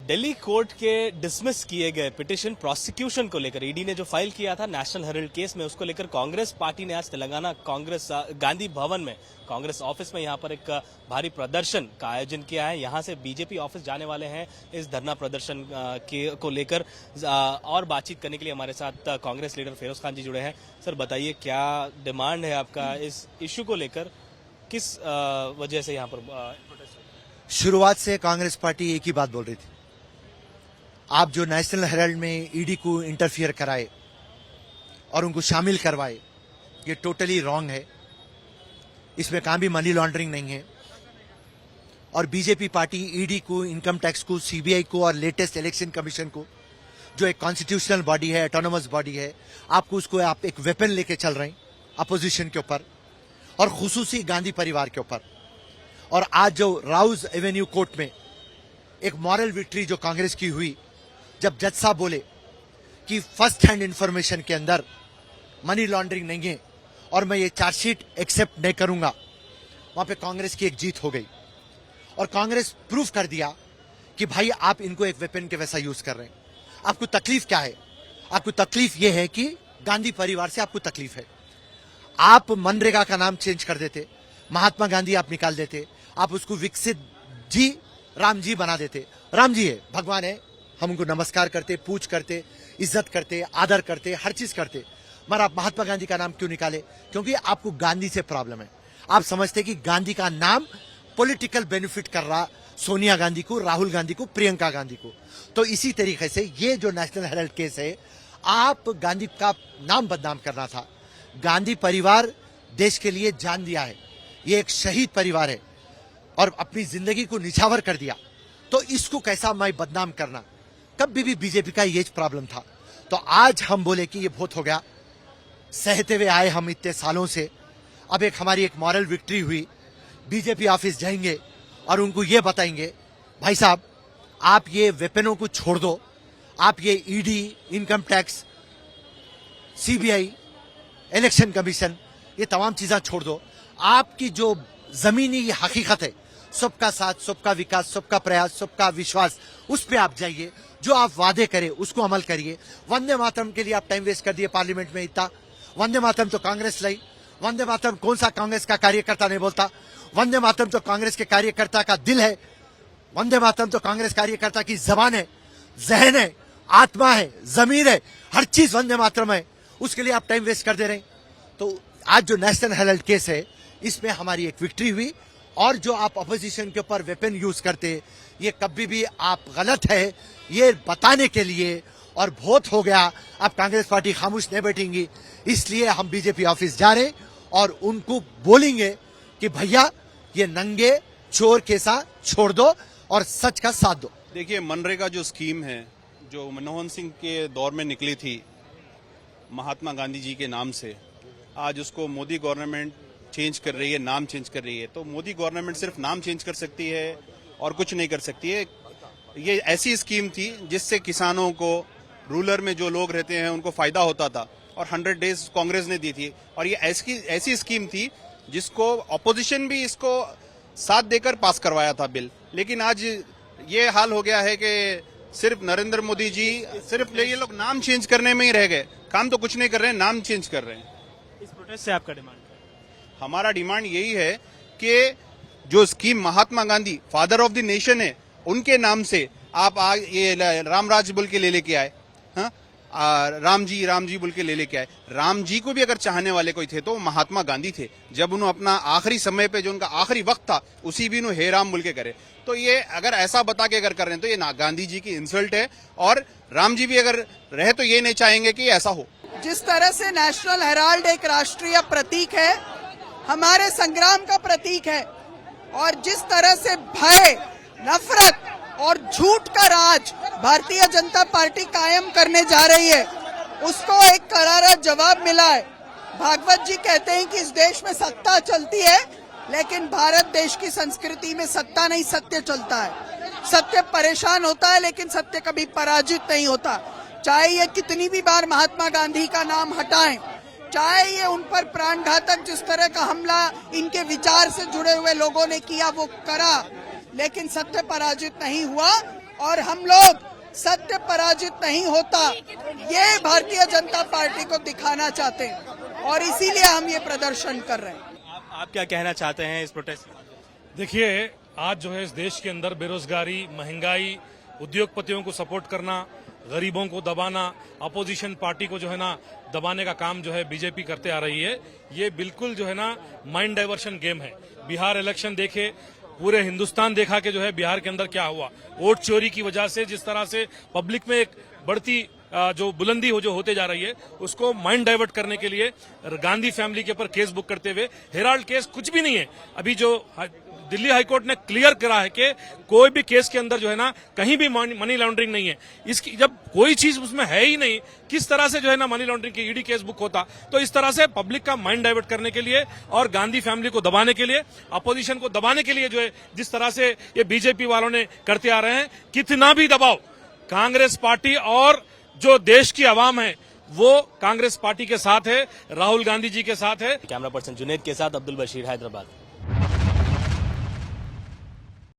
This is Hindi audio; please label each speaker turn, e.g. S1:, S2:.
S1: दिल्ली कोर्ट के डिसमिस किए गए पिटीशन प्रोसिक्यूशन को लेकर ईडी ने जो फाइल किया था नेशनल हेराल्ड केस में, उसको लेकर कांग्रेस पार्टी ने आज तेलंगाना कांग्रेस गांधी भवन में कांग्रेस ऑफिस में यहां पर एक भारी प्रदर्शन का आयोजन किया है। यहां से बीजेपी ऑफिस जाने वाले हैं इस धरना प्रदर्शन को लेकर। और बातचीत करने के लिए हमारे साथ कांग्रेस लीडर फिरोज खान जी जुड़े हैं। सर बताइए, क्या डिमांड है आपका इस इश्यू को लेकर, किस वजह से यहाँ पर प्रोटेस्ट?
S2: शुरुआत से कांग्रेस पार्टी एक ही बात बोल रही थी, आप जो नेशनल हेराल्ड में ईडी को इंटरफियर कराए और उनको शामिल करवाए, ये टोटली रॉन्ग है। इसमें कहां भी मनी लॉन्ड्रिंग नहीं है। और बीजेपी पार्टी ईडी को, इनकम टैक्स को, सीबीआई को और लेटेस्ट इलेक्शन कमीशन को, जो एक कॉन्स्टिट्यूशनल बॉडी है, ऑटोनोमस बॉडी है, आपको उसको आप एक वेपन लेके चल रहे हैं अपोजिशन के ऊपर और खुसूसी गांधी परिवार के ऊपर। और आज जो राउज एवेन्यू कोर्ट में एक मॉरल विक्ट्री जो कांग्रेस की हुई, जब जज साहब बोले कि फर्स्ट हैंड इंफॉर्मेशन के अंदर मनी लॉन्ड्रिंग नहीं है और मैं ये चार्जशीट एक्सेप्ट नहीं करूंगा, वहां पे कांग्रेस की एक जीत हो गई। और कांग्रेस प्रूफ कर दिया कि भाई आप इनको एक वेपन के वैसा यूज कर रहे हैं। आपको तकलीफ क्या है? आपको तकलीफ यह है कि गांधी परिवार से आपको तकलीफ है। आप मनरेगा का नाम चेंज कर देते, महात्मा गांधी आप निकाल देते, आप उसको विकसित जी राम जी बना देते। राम जी है, भगवान है, हम उनको नमस्कार करते, पूछ करते, इज्जत करते, आदर करते, हर चीज करते। मगर आप महात्मा गांधी का नाम क्यों निकाले? क्योंकि आपको गांधी से प्रॉब्लम है। आप समझते कि गांधी का नाम पॉलिटिकल बेनिफिट कर रहा सोनिया गांधी को, राहुल गांधी को, प्रियंका गांधी को। तो इसी तरीके से ये जो नेशनल हेराल्ड केस है, आप गांधी का नाम बदनाम करना था। गांधी परिवार देश के लिए जान दिया है, ये एक शहीद परिवार है और अपनी जिंदगी को निछावर कर दिया। तो इसको कैसा मैं बदनाम करना? कभी भी बीजेपी का ये प्रॉब्लम था। तो आज हम बोले कि ये बहुत हो गया, सहते हुए आए हम इतने सालों से। अब एक हमारी एक मॉरल विक्ट्री हुई। बीजेपी ऑफिस जाएंगे और उनको ये बताएंगे, भाई साहब आप ये वेपनों को छोड़ दो, आप ये ED, income tax, CBI, election commission, ये तमाम चीजें छोड़ दो। आपकी जो जमीनी हकीकत है, सबका साथ, सबका विकास, सबका प्रयास, सबका विश्वास, उस पे आप जाइए। जो आप वादे करें उसको अमल करिए। वंदे मातरम के लिए आप टाइम वेस्ट कर दिए पार्लियामेंट में इतना। वंदे मातरम तो कांग्रेस लाई। वंदे मातरम कौन सा कांग्रेस का कार्यकर्ता नहीं बोलता? वंदे मातरम तो कांग्रेस के कार्यकर्ता का दिल है। वंदे मातरम तो कांग्रेस कार्यकर्ता की जबान है, जहन है, आत्मा है, जमीर है, हर चीज वंदे मातरम है। उसके लिए आप टाइम वेस्ट कर दे रहे हैं। तो आज जो नेशनल हेराल्ड केस है, इसमें हमारी एक विक्ट्री हुई। और जो आप अपोजिशन के ऊपर वेपन यूज करते, ये कभी भी आप गलत है, ये बताने के लिए। और बहुत हो गया, अब कांग्रेस पार्टी खामोश नहीं बैठेंगी। इसलिए हम बीजेपी ऑफिस जा रहे और उनको बोलेंगे कि भैया ये नंगे चोर केसा छोड़ दो और सच का साथ दो।
S3: देखिए, मनरेगा जो स्कीम है, जो मनमोहन सिंह के दौर में निकली थी महात्मा गांधी जी के नाम से, आज उसको मोदी गवर्नमेंट चेंज कर रही है, नाम चेंज कर रही है। तो मोदी गवर्नमेंट सिर्फ नाम चेंज कर सकती है और कुछ नहीं कर सकती है। ये ऐसी स्कीम थी जिससे किसानों को, रूरल में जो लोग रहते हैं उनको फायदा होता था, और 100 डेज कांग्रेस ने दी थी। और ये ऐसी स्कीम थी जिसको ऑपोजिशन भी इसको साथ देकर पास करवाया था बिल। लेकिन आज ये हाल हो गया है कि सिर्फ नरेंद्र मोदी जी, सिर्फ ये लोग नाम चेंज करने में ही रह गए, काम तो कुछ नहीं कर रहे हैं, नाम चेंज कर रहे हैं।
S1: इस प्रोटेस्ट से आपका डिमांड?
S3: हमारा डिमांड यही है कि जो scheme Mahatma Gandhi father of the nation है, उनके नाम से आप ये रामराज बोल के ले लेके आए। हाँ, राम जी बोल के ले लेके आए। राम जी को भी अगर चाहने वाले कोई थे तो महात्मा गांधी थे। जब उन्होंने अपना आखिरी समय पे, जो उनका आखिरी वक्त था, उसी भी उन्होंने हे राम बोल के करे। तो ये अगर ऐसा बता के अगर कर रहे हैं तो ये गांधी जी की इंसल्ट है। और राम जी भी अगर रहे तो ये नहीं चाहेंगे कि ऐसा हो।
S4: जिस तरह से नेशनल हेराल्ड एक राष्ट्रीय प्रतीक है, हमारे संग्राम का प्रतीक है, और जिस तरह से भय, नफरत और झूठ का राज भारतीय जनता पार्टी कायम करने जा रही है, उसको एक करारा जवाब मिला है। भागवत जी कहते हैं कि इस देश में सत्ता चलती है, लेकिन भारत देश की संस्कृति में सत्ता नहीं, सत्य चलता है। सत्य परेशान होता है, लेकिन सत्य कभी पराजित नहीं होता। चाहे ये कितनी भी बार महात्मा गांधी का नाम हटाएं, चाहे ये उन पर प्राणघातक जिस तरह का हमला इनके विचार से जुड़े हुए लोगों ने किया वो करा, लेकिन सत्य पराजित नहीं हुआ। और हम लोग सत्य पराजित नहीं होता, ये भारतीय जनता पार्टी को दिखाना चाहते हैं और इसीलिए हम ये प्रदर्शन कर रहे हैं।
S1: आप क्या कहना चाहते हैं इस प्रोटेस्ट?
S5: देखिए, आज जो है इस देश के अंदर बेरोजगारी, महंगाई, उद्योगपतियों को सपोर्ट करना, गरीबों को दबाना, अपोजिशन पार्टी को जो है ना दबाने का काम जो है बीजेपी करते आ रही है। ये बिल्कुल जो है ना माइंड डाइवर्शन गेम है। बिहार इलेक्शन देखे, पूरे हिंदुस्तान देखा कि जो है बिहार के अंदर क्या हुआ। वोट चोरी की वजह से जिस तरह से पब्लिक में एक बढ़ती जो बुलंदी हो जो होते जा रही है, उसको माइंड डाइवर्ट करने के लिए गांधी फैमिली के ऊपर केस बुक करते हुए, हेराल्ड केस कुछ भी नहीं है। अभी जो दिल्ली हाईकोर्ट ने क्लियर करा है कि कोई भी केस के अंदर जो है ना कहीं भी मनी लॉन्ड्रिंग नहीं है। इसकी जब कोई चीज उसमें है ही नहीं, किस तरह से जो है ना मनी लॉन्ड्रिंग की ईडी केस बुक होता? तो इस तरह से पब्लिक का माइंड डाइवर्ट करने के लिए और गांधी फैमिली को दबाने के लिए, अपोजिशन को दबाने के लिए जो है जिस तरह से ये बीजेपी वालों ने करते आ रहे हैं, कितना भी दबाव कांग्रेस पार्टी और जो देश की आवाम है वो कांग्रेस पार्टी के साथ है, राहुल गांधी जी के साथ है।
S1: कैमरा पर्सन जुनेद के साथ अब्दुल बशीर, हैदराबाद।